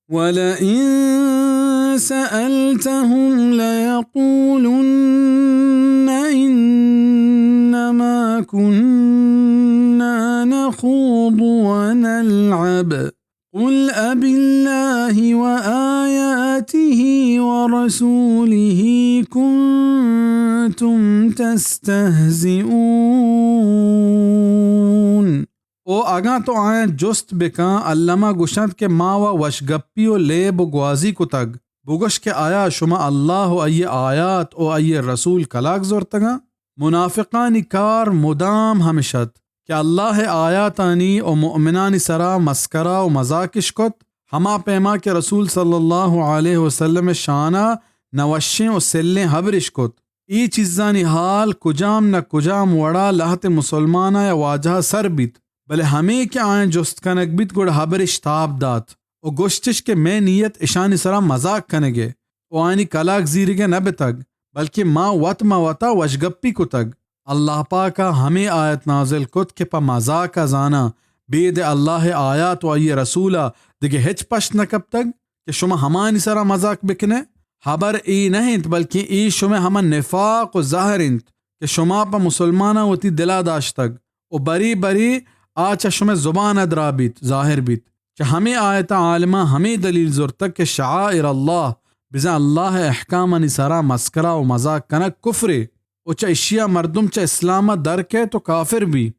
ولئن سألتهم ليقولن إنما كنا نخوض ونلعب قل أبالله وآياته ورسوله كنتم تستهزئون. او آگاں تو آئیں جست بکاں علامہ گوشند کے ماوا وشگپی و لیب و گوازی کو تگ بگوش کے آیا شما اللہ و ای آیات و ای رسول کلاک زورتگاں منافقانی کار مدام ہمشت کہ اللہ آیاتانی و مؤمنانی سرا مسکرہ و مذاکش کت ہما پیما کے رسول صلی اللہ علیہ وسلم شانہ نوشیں و سلیں حبرش کت ای چیزانی حال کجام نہ کجام وڑا لہت مسلمانہ یا واجہ سر بیت بلے ہمیں کیا آئیں جست کنک بیت گوڑ حبرش تاب دات و گوشتش کے میں نیت اشانی سرا مذاق کنگے و آئینی کلاک زیرگے نہ بتگ بلکہ ما وتا وشگپی کو تگ اللہ پاکا ہمیں آیت نازل کت کہ پا مذاقا زانا بید اللہ آیات و ای رسولہ دیگے ہچ پشت نہ کب تک کہ شما ہمانی سرا مذاق بکنے حبر ای نہیں بلکہ ای شما ہما نفاق و ظاہر انت کہ شما پا مسلمانہ ہوتی دلا داشتگ و بری بری آچا شما زبان ادرا بیت ظاہر بیت کہ ہمیں آیت عالمہ ہمیں دلیل زور تک کہ شعائر اللہ بزن اللہ احکام نسارا مسکرہ و مذاق کنک کفرے و چا اشیاء مردم چا اسلامہ درکے تو کافر بھی